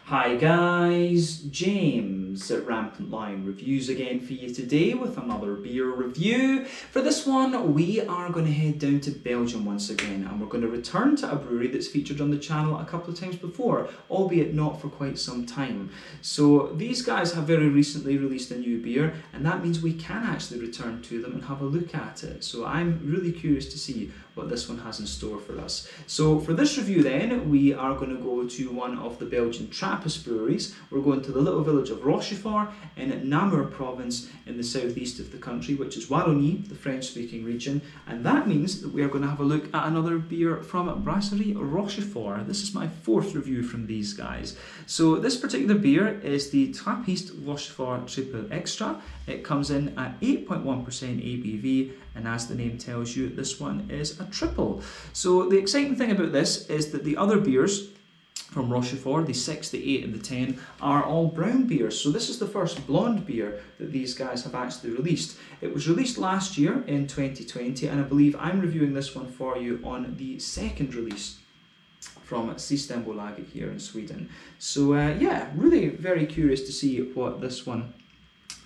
Hi guys, James at Rampant Lion Reviews again for you today with another beer review. For this one, we are going to head down to Belgium once again, and we're going to return to a brewery that's featured on the channel a couple of times before, albeit not for quite some time. So these guys have very recently released a new beer, and that means we can actually return to them and have a look at it. So I'm really curious to see what this one has in store for us. So for this review then, we are going to go to one of the Belgian Trappist breweries. We're going to the little village of Rochefort in Namur province in the southeast of the country, which is Wallonie, the French-speaking region, and that means that we are going to have a look at another beer from Brasserie Rochefort. This is my fourth review from these guys. So this particular beer is the Trappist Rochefort Triple Extra. It comes in at 8.1% ABV, and as the name tells you, this one is a triple. So the exciting thing about this is that the other beers from Rochefort, the 6, the 8 and the 10, are all brown beers. So this is the first blonde beer that these guys have actually released. It was released last year in 2020, and I believe I'm reviewing this one for you on the second release from Systembolaget here in Sweden. So yeah, really very curious to see what this one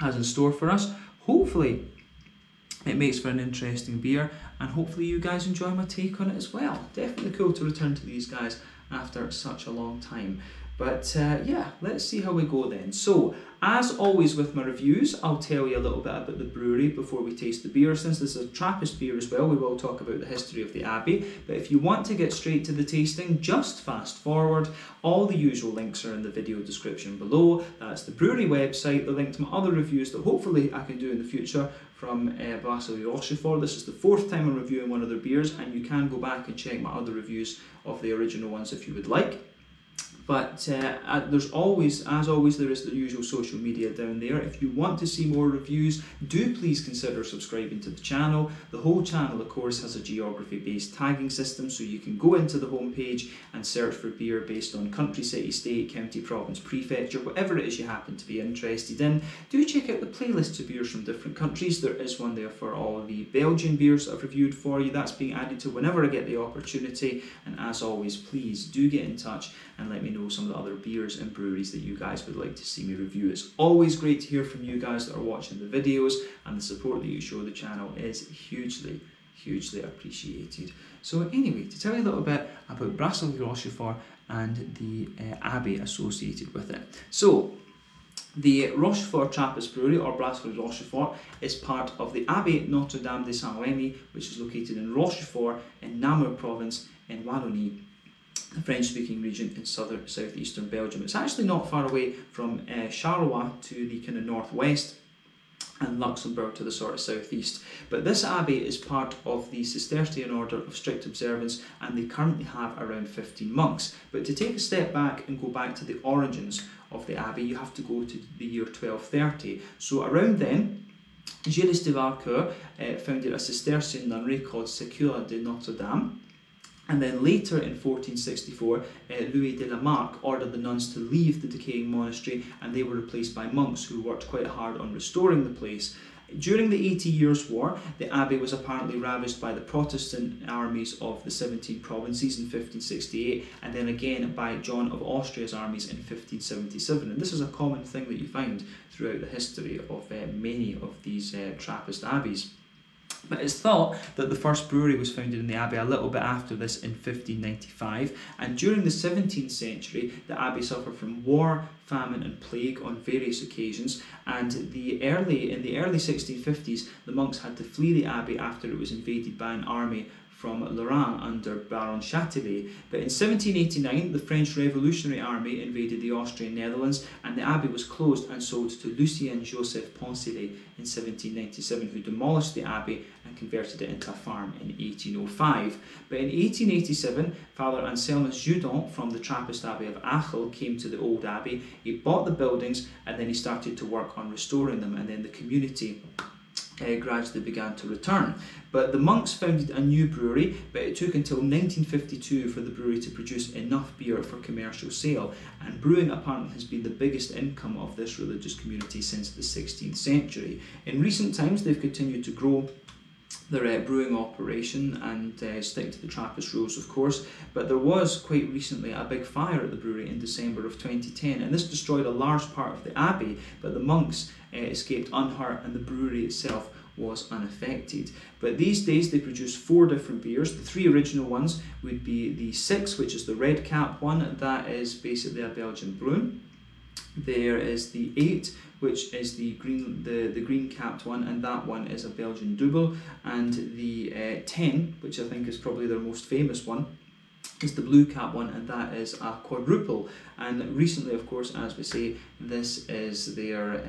has in store for us. Hopefully it makes for an interesting beer, and hopefully you guys enjoy my take on it as well. Definitely cool to return to these guys after such a long time. But yeah, let's see how we go then. So, as always with my reviews, I'll tell you a little bit about the brewery before we taste the beer. Since this is a Trappist beer as well, we will talk about the history of the Abbey. But if you want to get straight to the tasting, just fast forward. All the usual links are in the video description below. That's the brewery website, the link to my other reviews that hopefully I can do in the future from Brasserie Rochefort. This is the fourth time I'm reviewing one of their beers, and you can go back and check my other reviews of the original ones if you would like. But there's always, as always, there is the usual social media down there. If you want to see more reviews, do please consider subscribing to the channel. The whole channel, of course, has a geography-based tagging system, so you can go into the homepage and search for beer based on country, city, state, county, province, prefecture, whatever it is you happen to be interested in. Do check out the playlists of beers from different countries. There is one there for all of the Belgian beers that I've reviewed for you. That's being added to whenever I get the opportunity. And as always, please do get in touch and let me know some of the other beers and breweries that you guys would like to see me review. It's always great to hear from you guys that are watching the videos, and the support that you show the channel is hugely appreciated. So anyway, to tell you a little bit about Brasserie Rochefort and the Abbey associated with it. So the Rochefort Trappist Brewery, or Brasserie Rochefort, is part of the Abbey Notre Dame de Saint-Remy, which is located in Rochefort in Namur province in Wallonie, the French-speaking region in southeastern Belgium. It's actually not far away from Charleroi to the kind of northwest, and Luxembourg to the sort of southeast. But this abbey is part of the Cistercian order of strict observance, and they currently have around 15 monks. But to take a step back and go back to the origins of the abbey, you have to go to the year 1230. So around then, Gilles de Valcourt founded a Cistercian nunnery called Sécure de Notre Dame. And then later in 1464, Louis de la Marck ordered the nuns to leave the decaying monastery, and they were replaced by monks who worked quite hard on restoring the place. During the 80 Years' War, the abbey was apparently ravaged by the Protestant armies of the 17 provinces in 1568, and then again by John of Austria's armies in 1577. And this is a common thing that you find throughout the history of many of these Trappist abbeys. But it's thought that the first brewery was founded in the abbey a little bit after this in 1595, and during the 17th century the abbey suffered from war, famine and plague on various occasions, and in the early 1650s the monks had to flee the abbey after it was invaded by an army from Lorraine under Baron Châtelet. But in 1789, the French Revolutionary Army invaded the Austrian Netherlands, and the abbey was closed and sold to Lucien Joseph Poncelet in 1797, who demolished the abbey and converted it into a farm in 1805. But in 1887, Father Anselmus Judon from the Trappist Abbey of Achel came to the old abbey. He bought the buildings, and then he started to work on restoring them, and then the community gradually began to return. But the monks founded a new brewery, but it took until 1952 for the brewery to produce enough beer for commercial sale, and brewing apparently has been the biggest income of this religious community since the 16th century. In recent times they've continued to grow their brewing operation and stick to the Trappist rules, of course. But there was quite recently a big fire at the brewery in December of 2010, and this destroyed a large part of the abbey, but the monks escaped unhurt and the brewery itself was unaffected. But these days they produce 4 different beers. The 3 original ones would be the 6, which is the red cap one, that is basically a Belgian Brune. There is the 8, which is the green capped one, and that one is a Belgian double. And the 10, which I think is probably their most famous one, is the blue cap one, and that is a quadruple. And recently, of course, as we say, this is their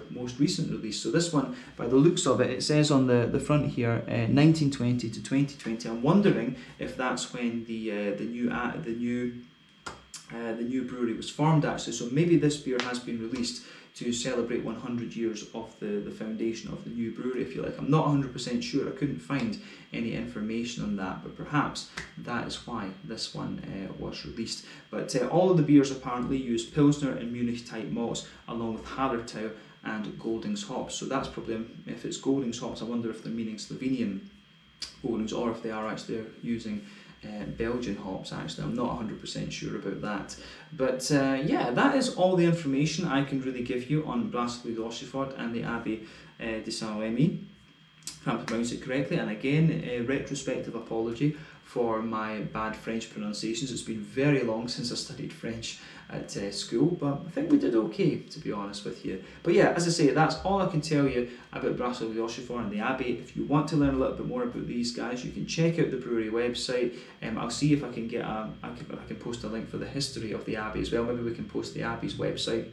most recent release. So this one, by the looks of it, it says on the front here 1920 to 2020. I'm wondering if that's when the new brewery was formed, actually. So maybe this beer has been released to celebrate 100 years of the foundation of the new brewery, if you like. I'm not 100% sure, I couldn't find any information on that, but perhaps that is why this one was released. But all of the beers apparently use Pilsner and Munich type malts, along with Hallertau and Goldings hops. So that's probably, if it's Goldings hops, I wonder if they're meaning Slovenian Goldings, or if they are actually using Belgian hops. Actually, I'm not 100% sure about that. But yeah, that is all the information I can really give you on Brasserie de Rochefort and the Abbey de Saint-Remy, if I pronounce it correctly. And again, a retrospective apology for my bad French pronunciations. It's been very long since I studied French at school, but I think we did okay, to be honest with you. But yeah, as I say, that's all I can tell you about Brasserie de Rochefort and the Abbey. If you want to learn a little bit more about these guys, you can check out the brewery website. I'll see if I can get I can post a link for the history of the Abbey as well. Maybe we can post the Abbey's website.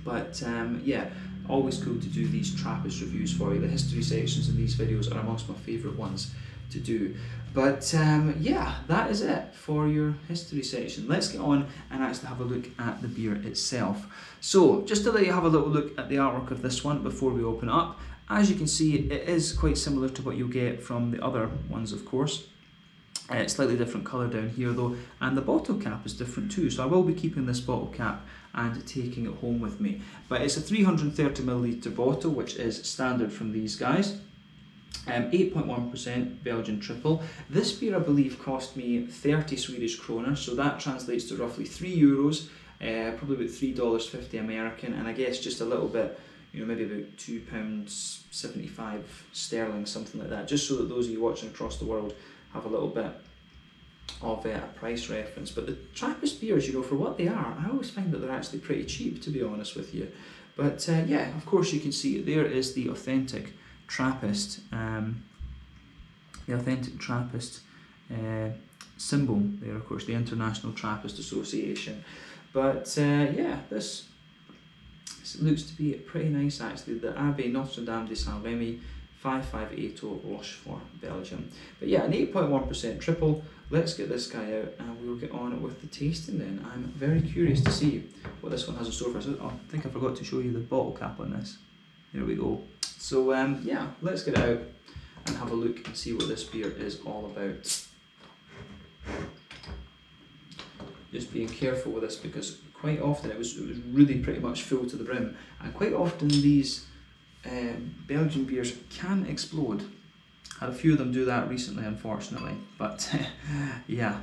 But yeah, always cool to do these Trappist reviews for you. The history sections in these videos are amongst my favourite ones to do. But yeah, that is it for your history section. Let's get on and actually have a look at the beer itself. So just to let you have a little look at the artwork of this one before we open it up. As you can see, it is quite similar to what you'll get from the other ones, of course. Slightly different colour down here though, and the bottle cap is different too, so I will be keeping this bottle cap and taking it home with me. But it's a 330ml bottle, which is standard from these guys. 8.1% Belgian triple. This beer, I believe, cost me 30 Swedish kroner, so that translates to roughly €3, probably about $3.50 American, and I guess just a little bit, you know, maybe about £2.75 sterling, something like that, just so that those of you watching across the world have a little bit of a price reference. But the Trappist beers, you know, for what they are, I always find that they're actually pretty cheap, to be honest with you. But yeah, of course you can see there is the authentic Trappist, symbol there, of course, the International Trappist Association. But yeah, this looks to be pretty nice actually. The Abbey Notre Dame de Saint-Remy, 5580 Rochefort, Belgium. But yeah, an 8.1% triple. Let's get this guy out and we'll get on with the tasting then. I'm very curious to see what this one has in store for us. Oh, I think I forgot to show you the bottle cap on this. There we go. So yeah, let's get it out and have a look and see what this beer is all about. Just being careful with this because quite often it was really pretty much full to the brim, and quite often these Belgian beers can explode. Had a few of them do that recently, unfortunately, but yeah,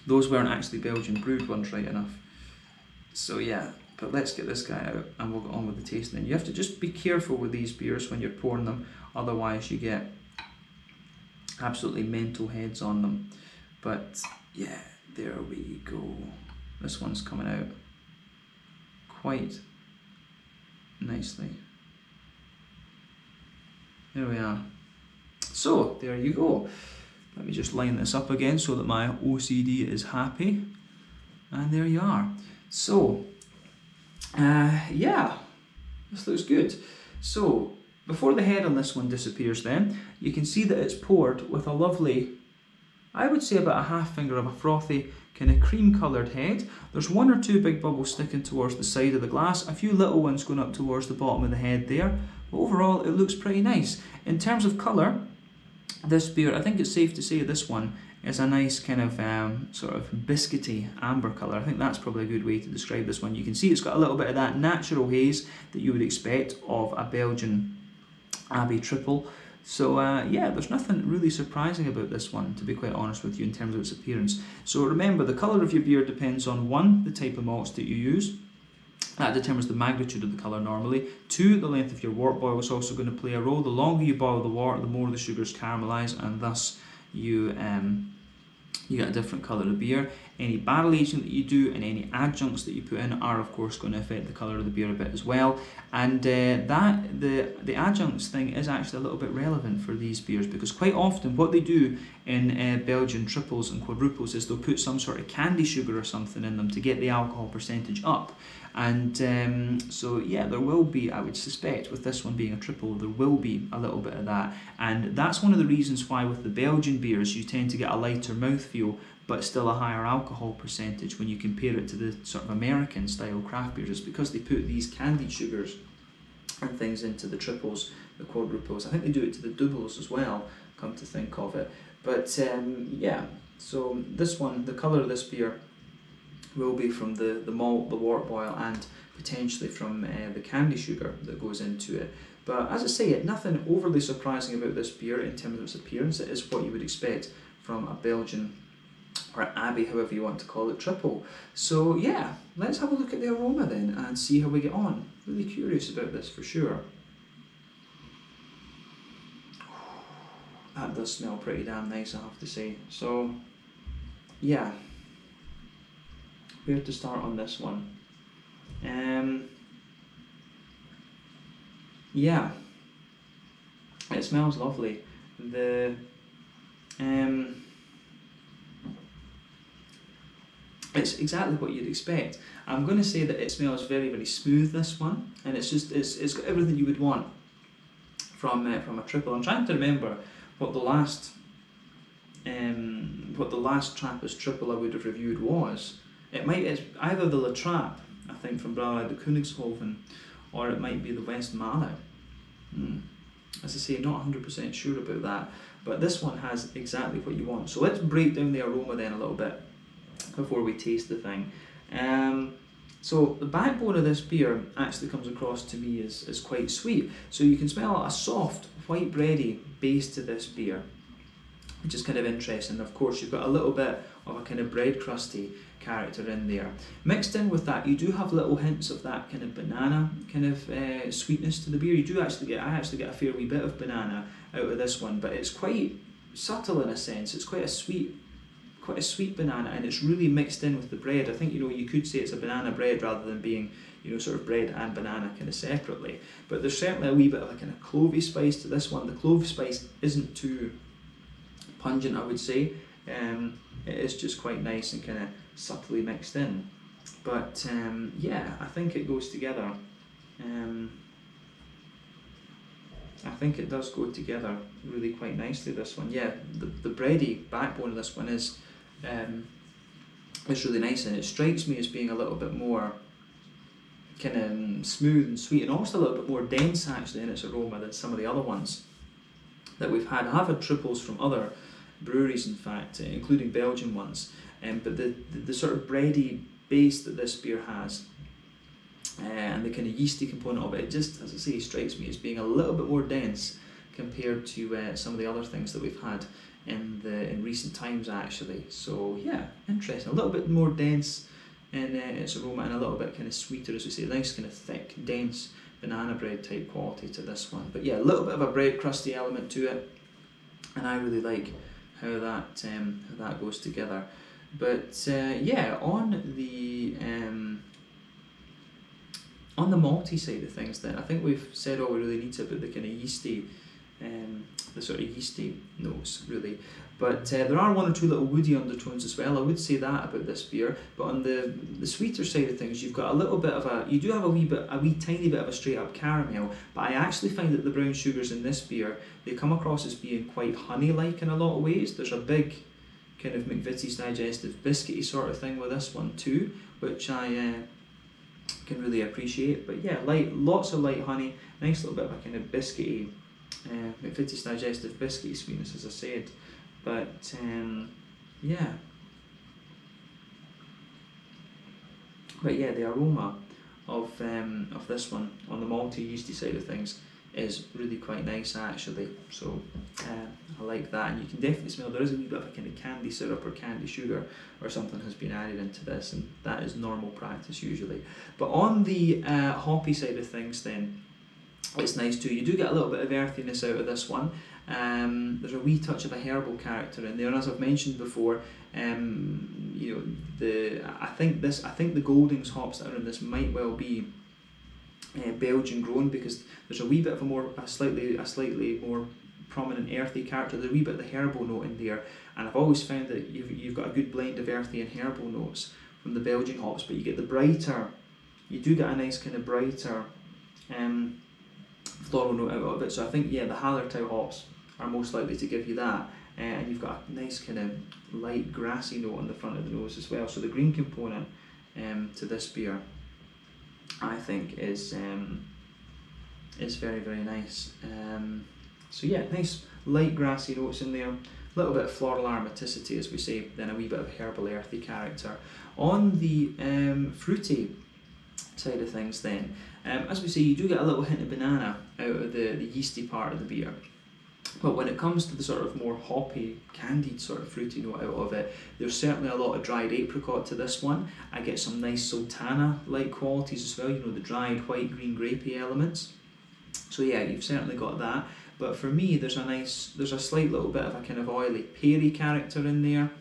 those weren't actually Belgian brewed ones, right enough. So yeah, but let's get this guy out and we'll get on with the tasting. You have to just be careful with these beers when you're pouring them, otherwise you get absolutely mental heads on them. But yeah, there we go. This one's coming out quite nicely. There we are. So there you go. Let me just line this up again so that my OCD is happy. And there you are. So yeah, this looks good. So before the head on this one disappears then, you can see that it's poured with a lovely, I would say about a half finger of a frothy kind of cream coloured head. There's one or two big bubbles sticking towards the side of the glass, a few little ones going up towards the bottom of the head there. But overall it looks pretty nice. In terms of colour, this beer, I think it's safe to say this one is a nice kind of sort of biscuity amber colour. I think that's probably a good way to describe this one. You can see it's got a little bit of that natural haze that you would expect of a Belgian Abbey Triple. So yeah, there's nothing really surprising about this one, to be quite honest with you, in terms of its appearance. So remember, the colour of your beer depends on 1, the type of malts that you use. That determines the magnitude of the colour normally. 2, the length of your wort boil is also going to play a role. The longer you boil the wort, the more the sugars caramelise, and thus you get a different colour of beer. Any barrel aging that you do and any adjuncts that you put in are of course going to affect the colour of the beer a bit as well. And the adjuncts thing is actually a little bit relevant for these beers, because quite often what they do in Belgian triples and quadruples is they'll put some sort of candy sugar or something in them to get the alcohol percentage up. And so yeah, there will be, I would suspect, with this one being a triple, there will be a little bit of that. And that's one of the reasons why with the Belgian beers you tend to get a lighter mouthfeel but still a higher alcohol percentage when you compare it to the sort of American style craft beers. It's because they put these candied sugars and things into the triples, the quadruples. I think they do it to the doubles as well, come to think of it. But yeah, so this one, the colour of this beer will be from the malt, the wort boil, and potentially from the candy sugar that goes into it. But as I say, nothing overly surprising about this beer in terms of its appearance. It is what you would expect from a Belgian, or Abbey, however you want to call it, triple. So yeah, let's have a look at the aroma then and see how we get on. Really curious about this for sure. That does smell pretty damn nice, I have to say. So yeah, where to start on this one? Yeah, it smells lovely. It's exactly what you'd expect. I'm going to say that it smells very, very smooth, this one, and it's got everything you would want from a triple. I'm trying to remember what the last Trappist triple I would have reviewed was. It's either the La Trappe, I think, from Brasserie de Koningshoven, or it might be the West Mallet. As I say, not 100% sure about that, but this one has exactly what you want. So let's break down the aroma then a little bit before we taste the thing. So the backbone of this beer actually comes across to me as quite sweet. So you can smell a soft, white bready base to this beer, which is kind of interesting. Of course, you've got a little bit of a kind of bread crusty character in there. Mixed in with that, you do have little hints of that kind of banana kind of sweetness to the beer. I actually get a fair wee bit of banana out of this one, but it's quite subtle in a sense. It's quite a sweet banana, and it's really mixed in with the bread. I think, you could say it's a banana bread rather than being, sort of bread and banana kind of separately. But there's certainly a wee bit of a kind of clovey spice to this one. The clove spice isn't too pungent, I would say. It is just quite nice and kind of subtly mixed in. But yeah, I think it goes together. I think it does go together really quite nicely, this one. Yeah, the bready backbone of this one is really nice, and it strikes me as being a little bit more kind of smooth and sweet, and almost a little bit more dense actually in its aroma than some of the other ones that we've had. I have had triples from other breweries, in fact, including Belgian ones, but the sort of bready base that this beer has, and the kind of yeasty component of it, it just, as I say, strikes me as being a little bit more dense compared to some of the other things that we've had in recent times actually. So yeah, interesting. A little bit more dense in its aroma, and a little bit kind of sweeter, as we say, nice kind of thick, dense banana bread type quality to this one. But yeah, a little bit of a bread crusty element to it, and I really like how that goes together. But yeah, on the malty side of things then, I think we've said all we really need to about the kind of yeasty, the sort of yeasty notes really. But there are one or two little woody undertones as well. I would say that about this beer. But on the sweeter side of things, you've got a little bit of you do have a wee tiny bit of a straight up caramel. But I actually find that the brown sugars in this beer, they come across as being quite honey-like in a lot of ways. There's a big kind of McVitie's digestive biscuity sort of thing with this one too, which I can really appreciate. But yeah, lots of light honey, nice little bit of a kind of biscuity, McVitie's digestive biscuity sweetness, as I said. But yeah, the aroma of this one on the malty yeasty side of things is really quite nice actually. So I like that, and you can definitely smell there is a wee bit of a kind of candy syrup or candy sugar or something has been added into this, and that is normal practice usually. But on the hoppy side of things then, it's nice too. You do get a little bit of earthiness out of this one. There's a wee touch of a herbal character in there, and as I've mentioned before, you know, I think the Goldings hops that are in this might well be Belgian grown, because there's a wee bit of a slightly more prominent earthy character. There's a wee bit of the herbal note in there, and I've always found that you've got a good blend of earthy and herbal notes from the Belgian hops, but you get the brighter, you do get a nice kind of brighter floral note out of it. So I think, yeah, the Hallertau hops are most likely to give you that, and you've got a nice kind of light grassy note on the front of the nose as well. So the green component to this beer, I think, is very, very nice. So yeah, nice light grassy notes in there, a little bit of floral aromaticity, as we say, then a wee bit of herbal earthy character. On the fruity side of things then, as we say, you do get a little hint of banana out of the yeasty part of the beer. But when it comes to the sort of more hoppy, candied sort of fruity note out of it, there's certainly a lot of dried apricot to this one. I get some nice sultana-like qualities as well, you know, the dried white, green, grapey elements. So yeah, you've certainly got that. But for me, there's a slight little bit of a kind of oily, peary character in there.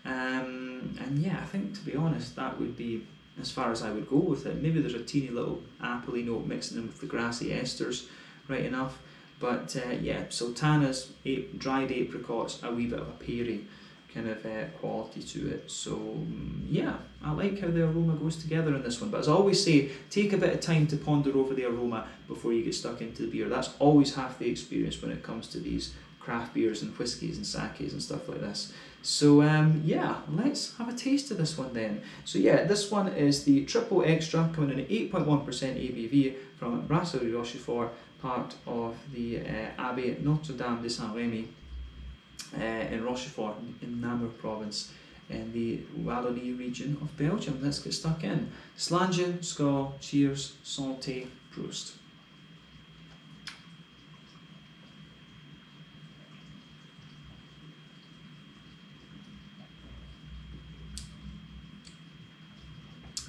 And yeah, I think, to be honest, that would be as far as I would go with it. Maybe there's a teeny little appley note mixing in with the grassy esters, right enough. But yeah, sultanas, dried apricots, a wee bit of a peary kind of quality to it. So yeah, I like how the aroma goes together in this one. But as I always say, take a bit of time to ponder over the aroma before you get stuck into the beer. That's always half the experience when it comes to these craft beers and whiskies and sakes and stuff like this. So yeah, let's have a taste of this one then. So yeah, this one is the Triple Extra, coming in at 8.1% ABV from Brasserie Rochefort, part of the Abbey Notre Dame de Saint-Remy in Rochefort in Namur province in the Wallonie region of Belgium. Let's get stuck in. Slange, Skål, cheers, santé, Prost.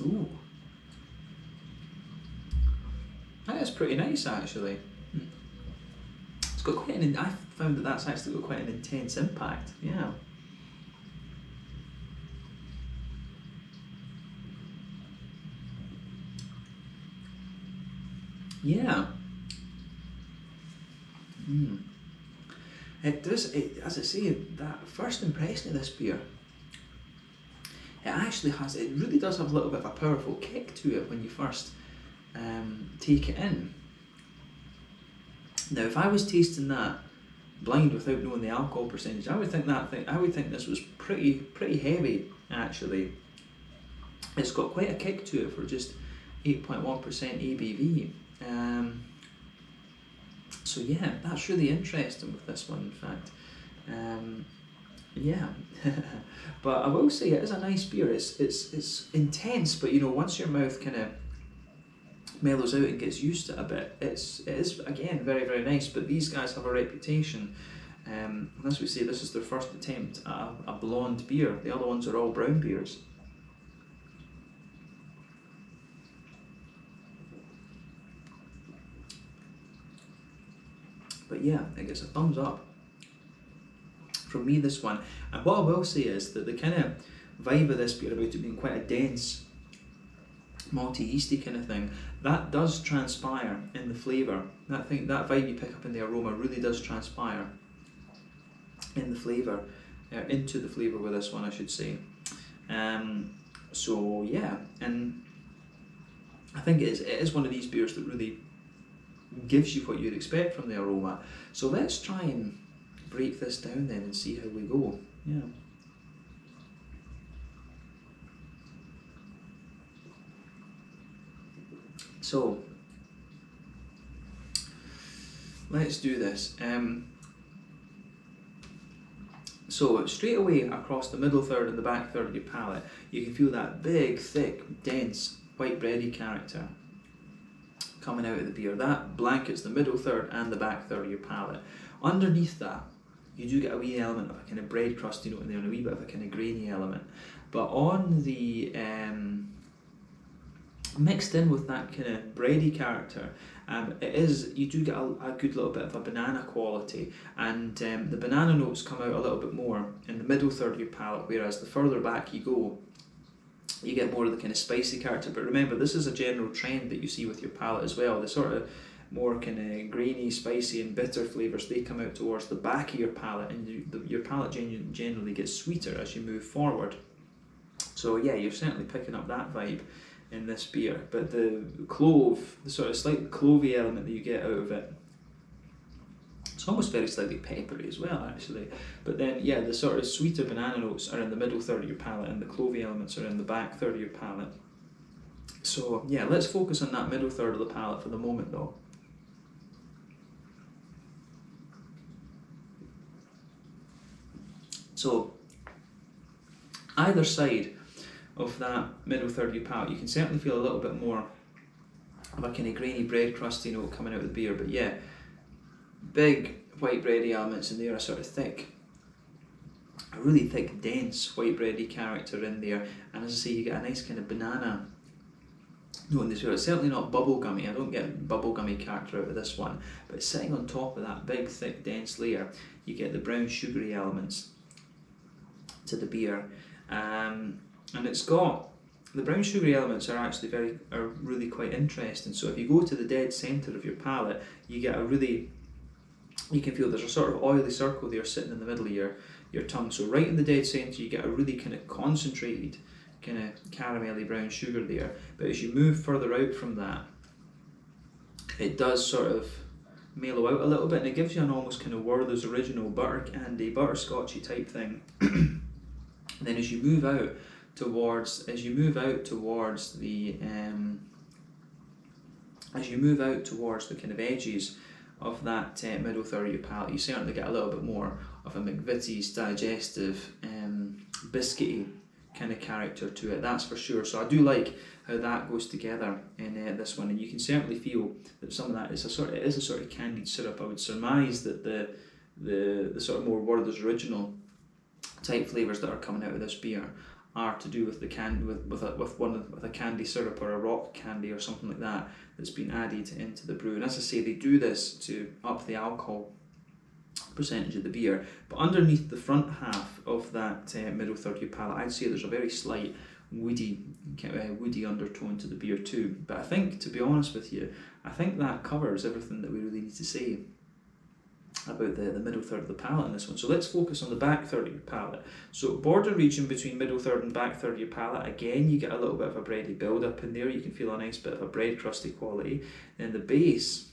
Ooh, that is pretty nice actually. It's got quite an. I found that that's actually got quite an intense impact. Yeah. Yeah. It does. As I say, that first impression of this beer, it actually has. It really does have a little bit of a powerful kick to it when you first take it in. Now, if I was tasting that blind without knowing the alcohol percentage, I would think this was pretty heavy. Actually, it's got quite a kick to it for just 8.1% ABV. So yeah, that's really interesting with this one. In fact, yeah. But I will say it is a nice beer. It's intense, but you know, once your mouth kind of mellows out and gets used to it a bit, it is again very, very nice. But these guys have a reputation, as we say, this is their first attempt at a blonde beer. The other ones are all brown beers. But yeah, it gets a thumbs up from me, this one. And what I will say is that the kind of vibe of this beer about it being quite a dense, malty, yeasty kind of thing, that does transpire in the flavour. That vibe you pick up in the aroma really does transpire in the flavour, into the flavour with this one, I should say. So yeah, and I think it is one of these beers that really gives you what you'd expect from the aroma. So let's try and break this down then and see how we go. Yeah. So let's do this. So straight away across the middle third and the back third of your palate, you can feel that big, thick, dense, white bready character coming out of the beer. That blankets the middle third and the back third of your palate. Underneath that, you do get a wee element of a kind of bread crusty note in there and a wee bit of a kind of grainy element. But on the mixed in with that kind of bready character, you do get a good little bit of a banana quality, and the banana notes come out a little bit more in the middle third of your palate, whereas the further back you go, you get more of the kind of spicy character. But remember, this is a general trend that you see with your palate as well. The sort of more kind of grainy, spicy and bitter flavours, they come out towards the back of your palate, and your palate generally gets sweeter as you move forward. So yeah, you're certainly picking up that vibe in this beer. But the clove, the sort of slight clovey element that you get out of it, it's almost very slightly peppery as well actually. But then yeah, the sort of sweeter banana notes are in the middle third of your palate, and the clovey elements are in the back third of your palate. So yeah, let's focus on that middle third of the palate for the moment though. So either side of that middle third of your palate, you can certainly feel a little bit more of a kind of grainy bread crusty note coming out of the beer. But yeah, big white bready elements in there, a sort of thick, a really thick, dense white bready character in there. And as I say, you get a nice kind of banana note in this beer. It's certainly not bubblegummy. I don't get bubblegummy character out of this one, but sitting on top of that big, thick, dense layer, you get the brown sugary elements to the beer. And it's got, the brown sugary elements are actually really quite interesting. So if you go to the dead centre of your palate, you get you can feel there's a sort of oily circle there sitting in the middle of your tongue. So right in the dead centre, you get a really kind of concentrated, kind of caramelly brown sugar there. But as you move further out from that, it does sort of mellow out a little bit, and it gives you an almost kind of Werther's Original butter candy, butterscotchy type thing. And then as you move out towards the kind of edges of that middle third of your palate, you certainly get a little bit more of a McVitie's digestive, biscuity kind of character to it, that's for sure. So I do like how that goes together in this one, and you can certainly feel that some of that is a sort of candied syrup. I would surmise that the sort of more Werther's Original type flavours that are coming out of this beer are to do with the with a candy syrup or a rock candy or something like that that's been added into the brew. And as I say, they do this to up the alcohol percentage of the beer. But underneath the front half of that middle third of your palate, I'd say there's a very slight woody undertone to the beer too. But I think, to be honest with you, I think that covers everything that we really need to say about the middle third of the palate in this one. So let's focus on the back third of your palate. So border region between middle third and back third of your palate, again you get a little bit of a bready build up in there. You can feel a nice bit of a bread crusty quality. Then the base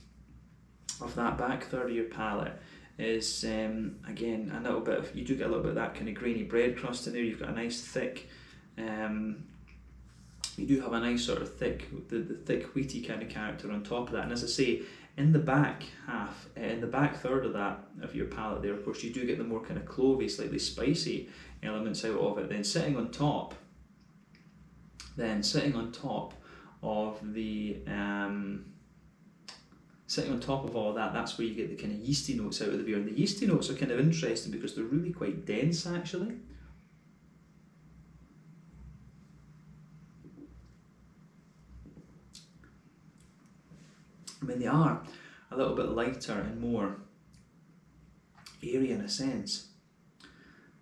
of that back third of your palate is again a little bit of, you do get a little bit of that kind of grainy bread crust in there. You've got a nice thick, you do have a nice sort of thick, the thick wheaty kind of character on top of that. And as I say, in the back half, in the back third of that of your palate there, of course, you do get the more kind of clovey, slightly spicy elements out of it. Then sitting on top of all that, that's where you get the kind of yeasty notes out of the beer. And the yeasty notes are kind of interesting because they're really quite dense actually. I mean, they are a little bit lighter and more airy in a sense,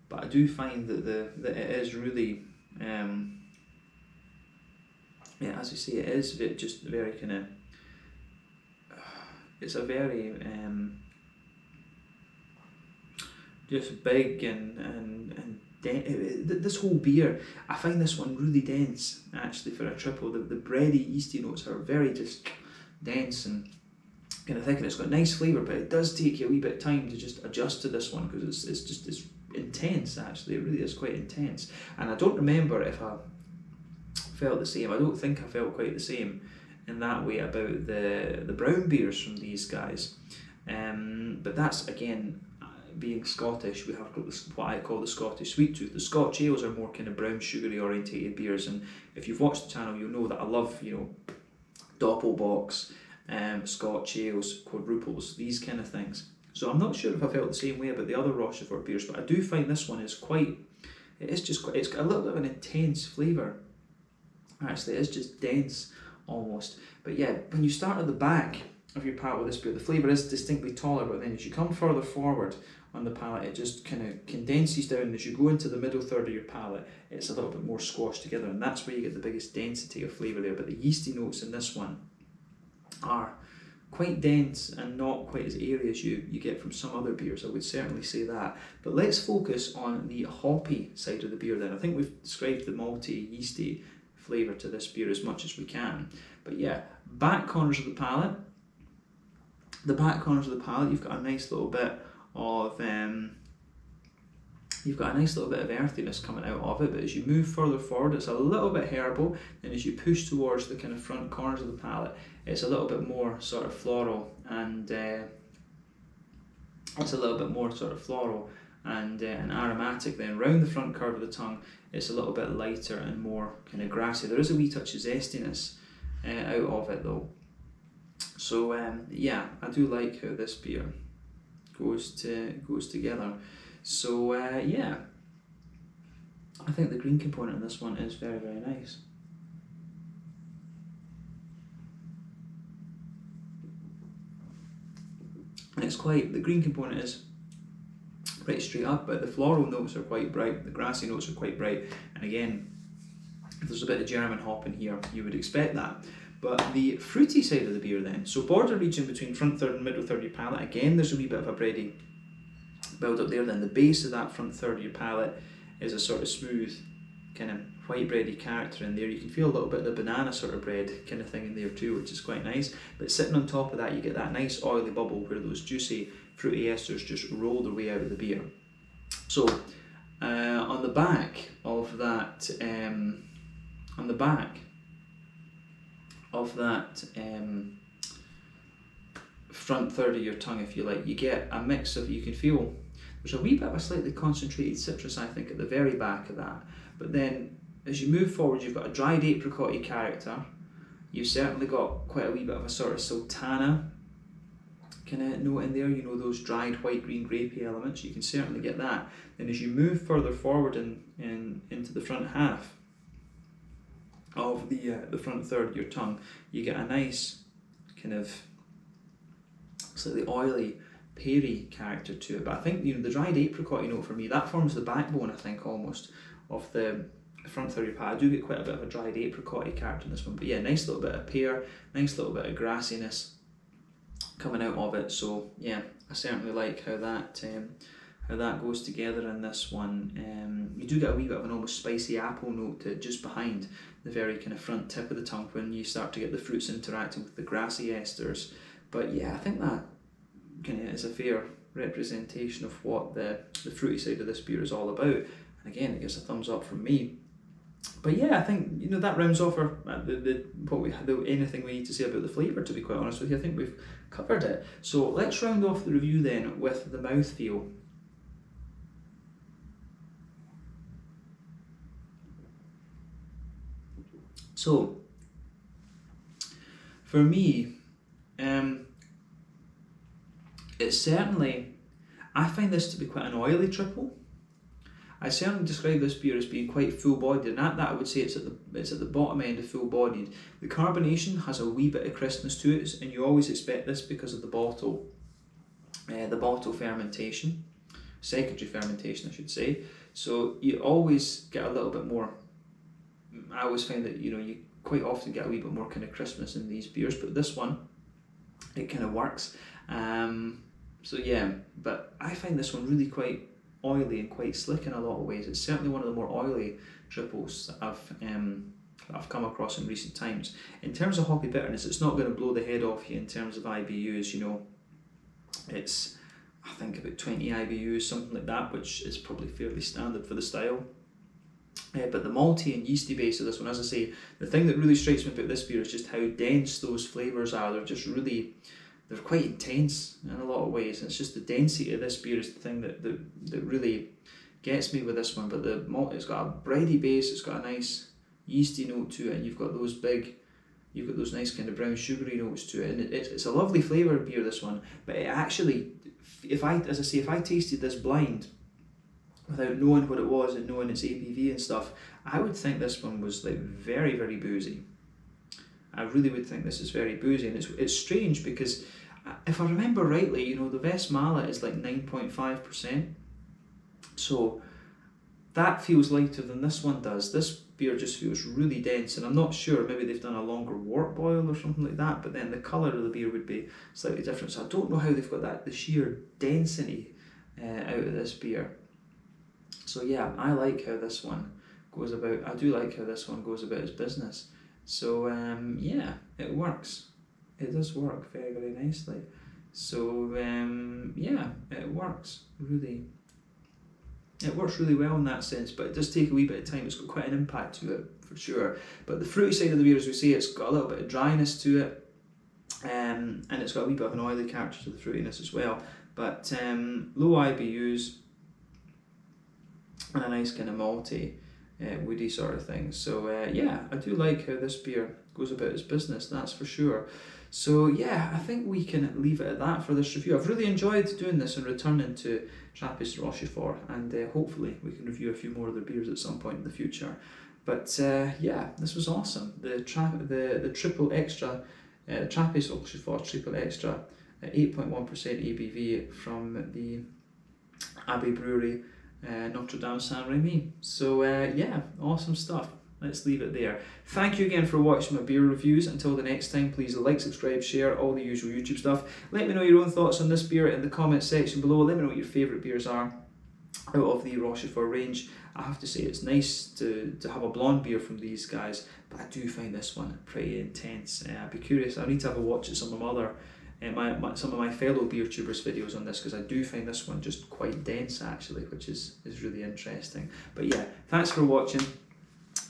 but I do find that it is really, yeah, as you say, it is just very kind of, it's a very just big and this whole beer, I find this one really dense actually for a triple. The bready yeasty notes are very just dense and kind of thick, and it's got nice flavour, but it does take you a wee bit of time to just adjust to this one because it's intense actually. It really is quite intense, and I don't remember if I felt the same. I don't think I felt quite the same in that way about the brown beers from these guys, but that's again being Scottish. We have what I call the Scottish sweet tooth. The Scotch ales are more kind of brown sugary orientated beers, and if you've watched the channel you'll know that I love, you know, Doppelbox, Scotch ales, quadruples, these kind of things. So I'm not sure if I felt the same way about the other Rochefort beers, but I do find this one is quite, it's got a little bit of an intense flavour. Actually, it's just dense almost. But yeah, when you start at the back of your palate with this beer, the flavour is distinctly taller, but then as you come further forward on the palate, it just kind of condenses down. As you go into the middle third of your palate, it's a little bit more squashed together, and that's where you get the biggest density of flavour there. But the yeasty notes in this one are quite dense and not quite as airy as you get from some other beers, I would certainly say that. But let's focus on the hoppy side of the beer then. I think we've described the malty, yeasty flavour to this beer as much as we can. But yeah, back corners of the palate. The back corners of the palate, you've got a nice little bit of earthiness coming out of it, but as you move further forward, it's a little bit herbal, and as you push towards the kind of front corners of the palate, it's a little bit more sort of floral and aromatic. Then round the front curve of the tongue, it's a little bit lighter and more kind of grassy. There is a wee touch of zestiness out of it though. So yeah, I do like how this beer goes together. So yeah, I think the green component in this one is very, very nice. And it's quite, the green component is pretty straight up, but the floral notes are quite bright, the grassy notes are quite bright, and again, if there's a bit of German hop in here, you would expect that. But the fruity side of the beer then, so border region between front third and middle third of your palate, again there's a wee bit of a bready build up there. Then the base of that front third of your palate is a sort of smooth kind of white bready character in there. You can feel a little bit of the banana sort of bread kind of thing in there too, which is quite nice. But sitting on top of that, you get that nice oily bubble where those juicy fruity esters just roll their way out of the beer. So on the back of that front third of your tongue, if you like, you get a mix of, you can feel there's a wee bit of a slightly concentrated citrus, I think, at the very back of that. But then as you move forward, you've got a dried apricot-y character. You've certainly got quite a wee bit of a sort of sultana kind of note in there, you know, those dried white, green, grapey elements. You can certainly get that. Then as you move further forward into the front half of the front third of your tongue, you get a nice kind of slightly oily, peary character to it. But I think, you know, the dried apricot, you know, for me, that forms the backbone, I think, almost of the front third of your palate. I do get quite a bit of a dried apricot character in this one, but yeah, nice little bit of pear, nice little bit of grassiness coming out of it. So yeah, I certainly like how that goes together in this one. You do get a wee bit of an almost spicy apple note to it just behind the very kind of front tip of the tongue when you start to get the fruits interacting with the grassy esters. But yeah, I think that kind of is a fair representation of what the fruity side of this beer is all about. And again, it gets a thumbs up from me. But yeah, I think, you know, that rounds off our anything we need to say about the flavour, to be quite honest with you. I think we've covered it. So let's round off the review then with the mouthfeel. So for me, it's certainly, I find this to be quite an oily triple. I certainly describe this beer as being quite full-bodied, and at that I would say it's at the bottom end of full-bodied. The carbonation has a wee bit of crispness to it, and you always expect this because of the bottle fermentation, secondary fermentation I should say. So you always get a little bit more, I always find that, you know, you quite often get a wee bit more kind of crispness in these beers, but this one, it kind of works. So yeah, but I find this one really quite oily and quite slick in a lot of ways. It's certainly one of the more oily triples that I've come across in recent times. In terms of hoppy bitterness, it's not going to blow the head off you in terms of IBUs. You know, it's, I think, about 20 IBUs, something like that, which is probably fairly standard for the style. But the malty and yeasty base of this one, as I say, the thing that really strikes me about this beer is just how dense those flavours are. They're just really, they're quite intense in a lot of ways. And it's just the density of this beer is the thing that really gets me with this one. But the malt, it's got a bready base, it's got a nice yeasty note to it, and you've got those big you've got those nice kind of brown sugary notes to it, and it's a lovely flavour beer, this one. But it actually, if I tasted this blind without knowing what it was and knowing its ABV and stuff, I would think this one was like very, very boozy. I really would think this is very boozy, and it's strange because if I remember rightly, you know, the Westmalle is like 9.5%, so that feels lighter than this one does. This beer just feels really dense, and I'm not sure, maybe they've done a longer wort boil or something like that, but then the colour of the beer would be slightly different, so I don't know how they've got the sheer density out of this beer. So yeah, I like how this one goes about, I do like how this one goes about its business. So yeah, it works. It does work very, very nicely. So yeah, it works really. It works really well in that sense, but it does take a wee bit of time. It's got quite an impact to it, for sure. But the fruity side of the beer, as we say, it's got a little bit of dryness to it, and it's got a wee bit of an oily character to the fruitiness as well. But low IBUs and a nice kind of malty, woody sort of thing. So yeah, I do like how this beer goes about its business, that's for sure. So yeah, I think we can leave it at that for this review. I've really enjoyed doing this and returning to Brasserie de Rochefort, and hopefully we can review a few more of their beers at some point in the future. But yeah, this was awesome. The triple extra, Brasserie de Rochefort triple extra, 8.1% ABV from the Abbey Brewery, Notre Dame Saint-Remy. So yeah, awesome stuff. Let's leave it there. Thank you again for watching my beer reviews. Until the next time, please like, subscribe, share, all the usual YouTube stuff. Let me know your own thoughts on this beer in the comments section below. Let me know what your favourite beers are out of the Rochefort range. I have to say, it's nice to have a blonde beer from these guys, but I do find this one pretty intense. I'd be curious. I need to have a watch at some of my other some of my fellow beer tubers videos on this, because I do find this one just quite dense actually, which is really interesting. But yeah, thanks for watching,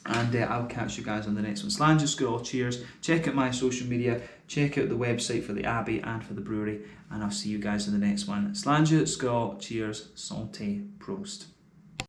and I'll catch you guys on the next one. Slàinte Skål, cheers. Check out my social media, check out the website for the Abbey and for the brewery, and I'll see you guys in the next one. Slàinte Skål, cheers, santé, prost.